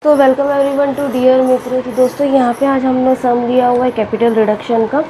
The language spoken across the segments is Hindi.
तो वेलकम एवरीवन टू डियर मित्रों। तो दोस्तों यहाँ पे आज हमने सम दिया हुआ है कैपिटल रिडक्शन का।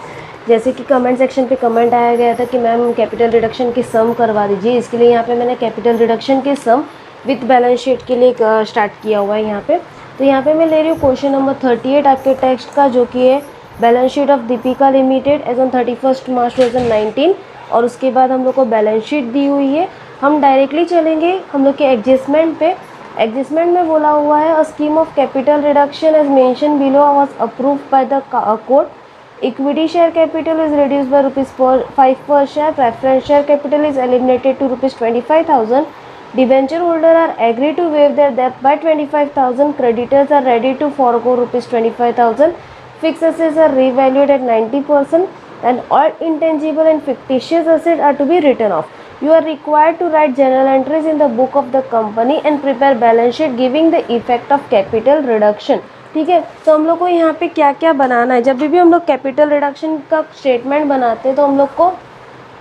जैसे कि कमेंट सेक्शन पे कमेंट आया गया था कि मैम कैपिटल रिडक्शन की सम करवा दीजिए, इसके लिए यहाँ पे मैंने कैपिटल रिडक्शन के सम विथ बैलेंस शीट के लिए स्टार्ट किया हुआ है यहाँ पे। तो यहाँ पे मैं ले रही हूँ क्वेश्चन नंबर 38 आपके टेक्स्ट का, जो कि है balance sheet of Deepika limited as on 31 March 2019। और उसके बाद हम लोग को बैलेंस शीट दी हुई है। हम डायरेक्टली चलेंगे हम लोग के एडजस्टमेंट पे। एडजस्टमेंट में बोला हुआ है a scheme of capital reduction as mentioned below was approved by the court. Equity share capital is reduced by ₹5 per share. Preference share capital is eliminated to ₹25,000. Debenture holder are agreed to waive their debt by 25,000. Creditors are ready to forego ₹25,000. Fixed assets are revalued at 90%, and all intangible and fictitious assets are to be written off. You are required to write journal entries in the book of the company and prepare balance sheet giving the effect of capital reduction. ठीक है, तो हम लोग को यहाँ पे क्या क्या बनाना है। जब भी हम लोग कैपिटल रिडक्शन का स्टेटमेंट बनाते हैं तो हम लोग को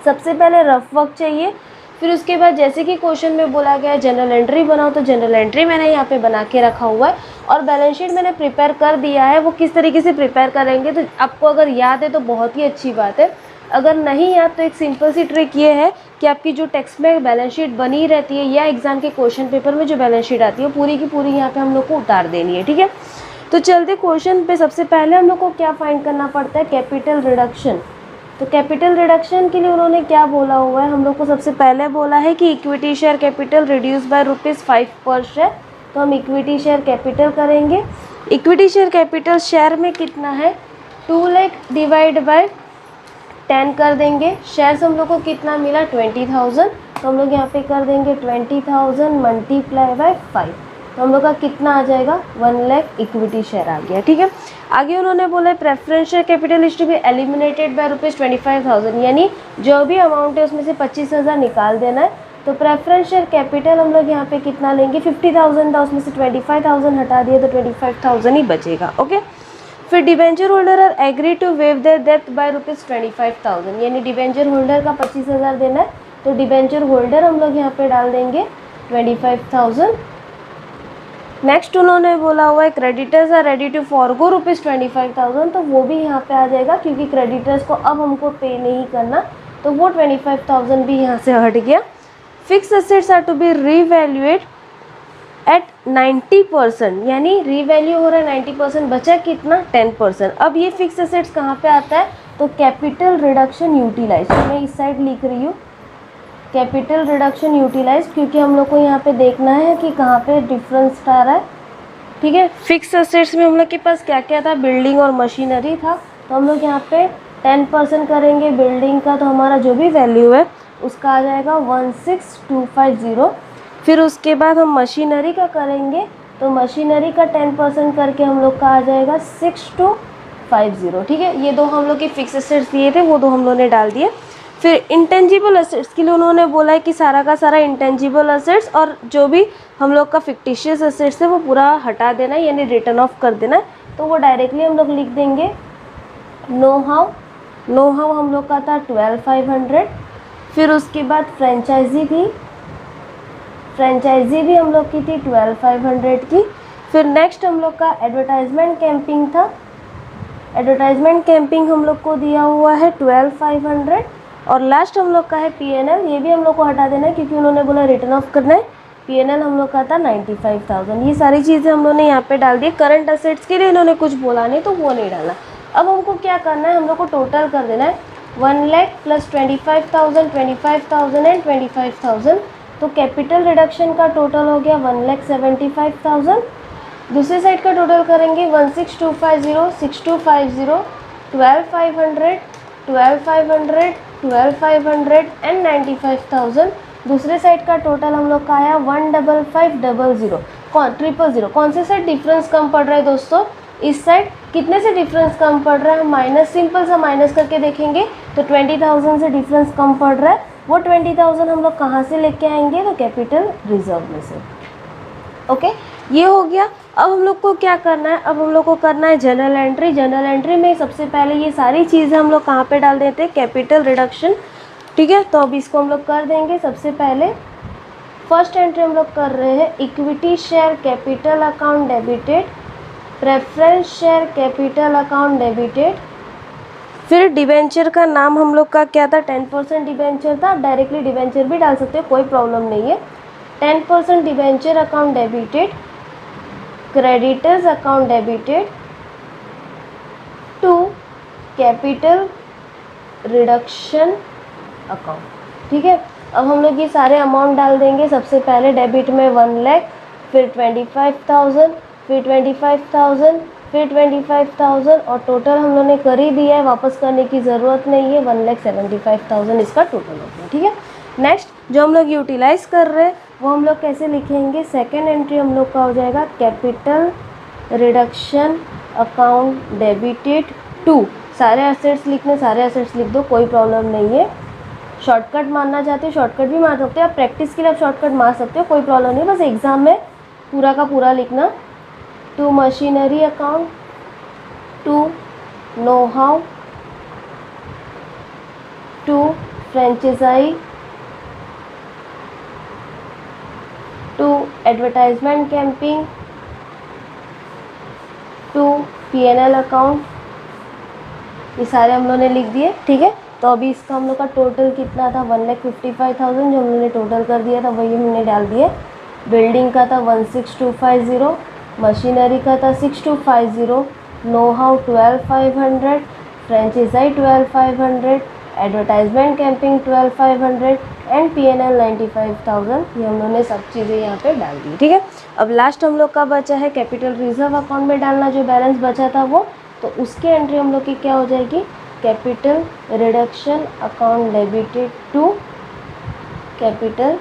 सबसे पहले रफ वर्क चाहिए। फिर उसके बाद जैसे कि क्वेश्चन में बोला गया है जनरल एंट्री बनाओ, तो जनरल एंट्री मैंने यहाँ पे बना के रखा हुआ है। और बैलेंस शीट मैंने प्रिपेयर कर दिया है। वो किस तरीके से प्रिपेयर करेंगे तो आपको अगर याद है तो बहुत ही अच्छी बात है, अगर नहीं याद तो एक सिंपल सी ट्रिक ये है कि आपकी जो टेक्स्ट में बैलेंस शीट बनी रहती है या एग्जाम के क्वेश्चन पेपर में जो बैलेंस शीट आती है पूरी की पूरी यहाँ पे हम लोग को उतार देनी है। ठीक है, तो चलते क्वेश्चन पे। सबसे पहले हम लोग को क्या फाइंड करना पड़ता है, कैपिटल रिडक्शन। तो कैपिटल रिडक्शन के लिए उन्होंने क्या बोला हुआ है, हम लोग को सबसे पहले बोला है कि equity share capital reduce by ₹5 पर शेयर। तो हम इक्विटी शेयर कैपिटल करेंगे। इक्विटी शेयर कैपिटल शेयर में कितना है, 2 लाख डिवाइड बाय 10 कर देंगे। शेयर्स हम लोग को कितना मिला, 20,000। तो हम लोग यहाँ पे कर देंगे 20,000 मल्टीप्लाई बाय 5। तो हम लोग का कितना आ जाएगा, 1 लाख इक्विटी शेयर आ गया। ठीक है, आगे उन्होंने बोला है preference share capital is to be eliminated by ₹25,000, यानी जो भी अमाउंट है उसमें से 25,000 निकाल देना है। तो प्रेफरेंस शेयर कैपिटल हम लोग यहाँ पे कितना लेंगे, 50,000 था, उसमें से 25,000 हटा दिए तो 25,000 ही बचेगा। ओके, फिर debenture holder are agree to waive their debt by ₹25,000, यानी डिबेंचर होल्डर का 25,000 देना है। तो डिबेंचर होल्डर हम लोग यहाँ पे डाल देंगे 25,000। नेक्स्ट उन्होंने बोला हुआ है creditors are ready to forgo ₹25,000, तो वो भी यहाँ पे आ जाएगा क्योंकि क्रेडिटर्स को अब हमको पे नहीं करना, तो वो 25,000 भी यहाँ से हट गया। Fix assets are to be revaluate at 90%, यानी रीवैल्यू हो रहा है 90%, बचा कितना, 10%। अब ये फिक्स एसेट्स कहाँ पे आता है, तो कैपिटल रिडक्शन यूटिलाइज। तो मैं इस साइड लिख रही हूँ कैपिटल रिडक्शन यूटिलाइज, क्योंकि हम लोग को यहाँ पे देखना है कि कहाँ पे डिफरेंस आ रहा है। ठीक है, फिक्स एसेट्स में हम लोग के पास क्या क्या था, बिल्डिंग और मशीनरी था। तो हम लोग यहाँ पे 10% करेंगे बिल्डिंग का, तो हमारा जो भी वैल्यू है उसका आ जाएगा 16,250। फिर उसके बाद हम मशीनरी का करेंगे, तो मशीनरी का 10% करके हम लोग का आ जाएगा 6,250। ठीक है, ये दो हम लोग के फिक्स एसेट्स दिए थे, वो दो हम लोगों ने डाल दिए। फिर इंटेंजिबल एसेट्स के लिए उन्होंने बोला है कि सारा का सारा इंटेंजिबल एसेट्स और जो भी हम लोग का फिक्टिशियस एसेट्स है वो पूरा हटा देना है, यानी रिटर्न ऑफ कर देना है। तो वो डायरेक्टली हम लोग लिख देंगे नो हाउ हम लोग का था 12,500। फिर उसके बाद फ्रेंचाइजी भी हम लोग की थी 12,500 की। फिर नेक्स्ट हम लोग का एडवर्टाइजमेंट कैंपिंग था। एडवर्टाइजमेंट कैंपिंग हम लोग को दिया हुआ है 12,500। और लास्ट हम लोग का है पीएनएल, ये भी हम लोग को हटा देना है क्योंकि उन्होंने बोला रिटर्न ऑफ करना है। पीएनएल हम लोग का था 95,000। ये सारी चीज़ें हम लोगों ने यहाँ पे डाल दी। करंट असेट्स के लिए इन्होंने कुछ बोला नहीं तो वो नहीं डालना। अब हमको क्या करना है, हम लोग को टोटल कर देना है 1 लाख प्लस 25,000, 25,000 एंड 25,000। तो कैपिटल रिडक्शन का टोटल हो गया 1,75,000। दूसरी साइड का टोटल करेंगे 16,250, 6,250, 12,500, 12,500, 12,500 एंड 95,000। दूसरे साइड का टोटल हम लोग का आया 1,550। कौन 000 कौन से साइड डिफरेंस कम पड़ रहा है दोस्तों, इस साइड कितने से डिफरेंस कम पड़ रहा है, हम माइनस सिंपल सा माइनस करके देखेंगे तो 20,000 से डिफरेंस कम पड़ रहा है। वो 20,000 हम लोग कहाँ से लेके आएंगे, तो कैपिटल रिजर्व में से। ओके, ये हो गया। अब हम लोग को क्या करना है, अब हम लोग को करना है जनरल एंट्री। जनरल एंट्री में सबसे पहले ये सारी चीज़ें हम लोग कहाँ पे डाल देते हैं, कैपिटल रिडक्शन। ठीक है, तो अब इसको हम लोग कर देंगे। सबसे पहले फर्स्ट एंट्री हम लोग कर रहे हैं equity share capital account debited, preference share capital account debited. फिर डिबेंचर का नाम हम लोग का क्या था, 10% डिबेंचर था, डायरेक्टली डिबेंचर भी डाल सकते हो, कोई प्रॉब्लम नहीं है। 10% debenture account debited, creditors account debited to capital reduction account. ठीक है, अब हम लोग ये सारे अमाउंट डाल देंगे। सबसे पहले डेबिट में 1 लाख, फिर 25,000, फिर 25,000, फिर 25,000 और टोटल हम लोग ने कर ही दिया है, वापस करने की ज़रूरत नहीं है। 1,75,000 इसका टोटल हो गया। ठीक है, नेक्स्ट जो हम लोग यूटिलाइज कर रहे हैं वो हम लोग कैसे लिखेंगे, सेकेंड एंट्री हम लोग का हो जाएगा capital reduction account debited to, सारे एसेट्स लिखने, सारे एसेट्स लिख दो, कोई प्रॉब्लम नहीं है। शॉर्टकट मारना चाहते हो शॉर्टकट भी मार सकते हो, आप प्रैक्टिस के लिए आप शॉर्टकट मार सकते हो, कोई प्रॉब्लम नहीं, बस एग्जाम में पूरा का पूरा लिखना। To machinery account, to know how, to franchise, to advertisement campaign, to P&L account, ये सारे हम लोगों ने लिख दिए। ठीक है, तो अभी इसका हम लोग का टोटल कितना था, 1,55,000 जो हम लोगों ने टोटल कर दिया था वही हमने डाल दिया। बिल्डिंग का था 16,250, मशीनरी का था 6,250, know how 12,500, franchise 12,500, advertisement campaign 12,500 and P&L 95,000। ये हम लोगों ने सब चीज़ें यहाँ पे डाल दी। ठीक है, अब लास्ट हम लोग का बचा है कैपिटल रिजर्व अकाउंट में डालना, जो बैलेंस बचा था वो, तो उसके एंट्री हम लोग की क्या हो जाएगी, capital reduction account debited to capital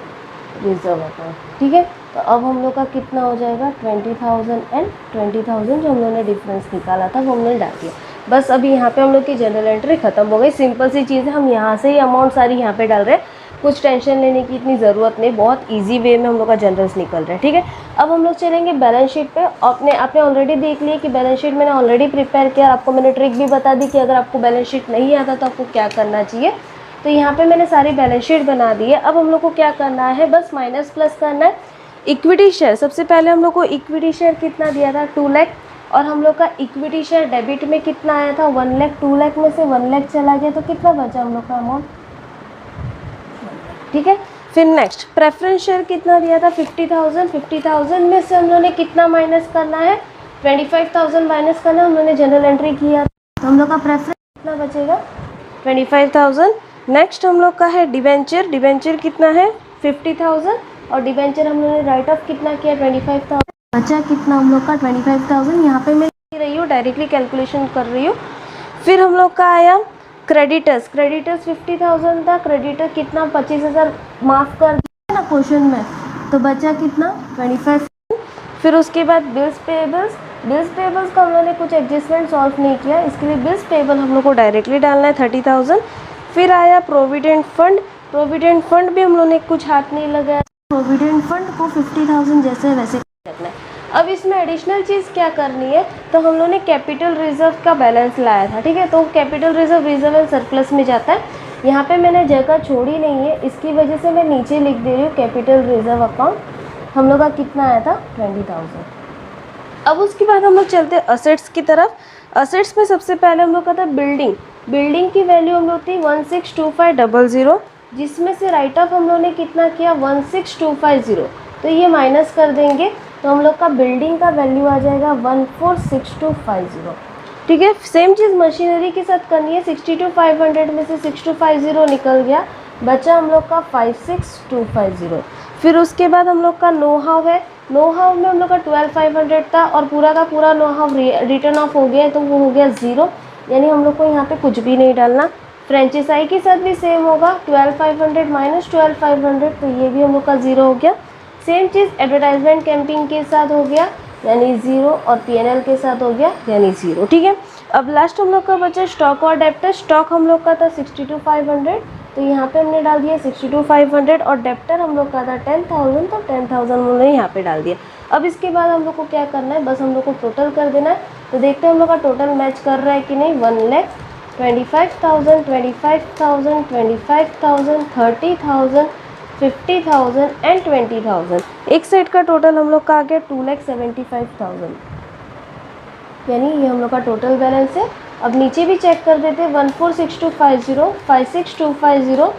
reserve account. ठीक है, तो अब हम लोग का कितना हो जाएगा, 20,000 एंड 20,000 जो हम लोगों ने डिफरेंस निकाला था वो हमने डाल दिया। बस अभी यहाँ पे हम लोग की जनरल एंट्री खत्म हो गई, सिंपल सी चीज़ है, हम यहाँ से ही अमाउंट सारी यहाँ पे डाल रहे हैं, कुछ टेंशन लेने की इतनी ज़रूरत नहीं, बहुत इजी वे में हम लोग का जनरल्स निकल रहा है। ठीक है, अब हम लोग चलेंगे बैलेंस शीट पे। आपने ऑलरेडी देख लिया कि बैलेंस शीट मैंने ऑलरेडी प्रिपेयर किया, आपको मैंने ट्रिक भी बता दी कि अगर आपको बैलेंस शीट नहीं आता तो आपको क्या करना चाहिए। तो यहाँ पे मैंने सारी बैलेंस शीट बना दी है। अब हम लोग को क्या करना है, बस माइनस प्लस करना है। इक्विटी शेयर, सबसे पहले हम लोग को इक्विटी शेयर कितना दिया था, 2 लाख, और हम लोग का इक्विटी शेयर डेबिट में कितना आया था, 1 लाख। 2 लाख में से 1 लाख चला गया तो कितना बचा हम लोग का अमाउंट। ठीक है, फिर नेक्स्ट प्रेफरेंस शेयर कितना दिया था, 50,000। 50,000 में से हम लोग ने कितना माइनस करना है, 25,000 माइनस करना, हम लोग ने जनरल एंट्री किया तो हम लोग का प्रेफरेंस कितना बचेगा, 25,000। नेक्स्ट हम लोग का है डिबेंचर, डिबेंचर कितना है 50,000, और डिबेंचर हम लोग ने राइट ऑफ कितना किया 25,000, बचा कितना हम लोग का 25,000। यहाँ पे मैं लिख रही हूँ, डायरेक्टली कैलकुलेशन कर रही हूँ। फिर हम लोग का आया क्रेडिटर्स, क्रेडिटर्स 50,000 था, क्रेडिटर कितना 25,000 माफ़ कर दिया ना क्वेश्चन में, तो बचा कितना 25,000। फिर उसके बाद बिल्स पेबल्स, बिल्स पेबल्स का हम लोगों ने कुछ एडजस्टमेंट सॉल्व नहीं किया, इसके लिए बिल्स पेबल हम लोग को डायरेक्टली डालना है 30,000। फिर आया प्रोविडेंट फंड, प्रोविडेंट फंड भी हम लोगों ने कुछ हाथ नहीं लगाया, प्रोविडेंट फंड को 50,000 जैसे वैसे रखना है। अब इसमें एडिशनल चीज़ क्या करनी है, तो हम लोगों ने कैपिटल रिजर्व का बैलेंस लाया था। ठीक है, तो capital reserve reserve and surplus में जाता है, यहाँ पे मैंने जगह छोड़ी नहीं है, इसकी वजह से मैं नीचे लिख दे रही हूँ कैपिटल रिजर्व अकाउंट हम लोग का कितना आया था 20,000। अब उसके बाद हम लोग चलते हैं असेट्स की तरफ। असेट्स में सबसे पहले हम लोग का था बिल्डिंग, बिल्डिंग की वैल्यू हम लोग थी 162500, जिसमें से राइट ऑफ हम लोग ने कितना किया 16250, तो ये माइनस कर देंगे तो हम लोग का बिल्डिंग का वैल्यू आ जाएगा 146250। ठीक है, सेम चीज़ मशीनरी के साथ करनी है, 62,500 में से 6250 निकल गया, बचा हम लोग का 56,250। फिर उसके बाद हम लोग का नो हाउ है, नो हाउ में हम लोग का 12,500 था और पूरा का पूरा नो हाउ रिटर्न ऑफ हो गया, तो वो हो गया 0, यानी हम लोग को यहाँ पे कुछ भी नहीं डालना। फ्रेंचाइजी के साथ भी सेम होगा, 12,500 माइनस 12,500, तो ये भी हम लोग का 0 हो गया। सेम चीज़ एडवर्टाइजमेंट कैंपिंग के साथ हो गया यानी 0, और P&L के साथ हो गया यानी 0। ठीक है, अब लास्ट हम लोग का बचा स्टॉक और डेप्टर। स्टॉक हम लोग का था 62,500, तो यहाँ पे हमने डाल दिया 62,500, और डेप्टर हम लोग का था 10,000, तो 10,000 हमने यहाँ पे डाल दिया। अब इसके बाद हम लोग को क्या करना है, बस हम लोग को टोटल कर देना है, तो देखते हैं हम लोग का टोटल मैच कर रहा है कि नहीं। 1,25,000, 25,000, 25,000, 30,000, 50,000 एंड 20,000। एक सेट का टोटल हम लोग का आ गया 2,75,000, यानी ये हम लोग का टोटल बैलेंस है। अब नीचे भी चेक कर देते हैं, 146250, 56250,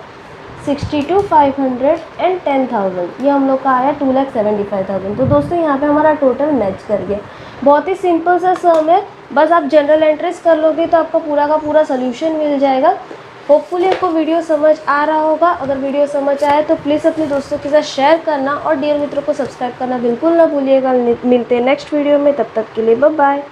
62,500 एंड 10,000, ये हम लोग का आया 2,75,000। तो दोस्तों यहाँ पे हमारा टोटल मैच कर गया। बहुत ही सिंपल सा सम है, बस आप जनरल एंट्रीज कर लोगे तो आपका पूरा का पूरा सोल्यूशन मिल जाएगा। होपफुली आपको वीडियो समझ आ रहा होगा। अगर वीडियो समझ आए तो प्लीज़ अपने दोस्तों के साथ शेयर करना और डियर मित्रों को सब्सक्राइब करना बिल्कुल ना भूलिएगा। मिलते हैं नेक्स्ट वीडियो में, तब तक के लिए बाय बाय।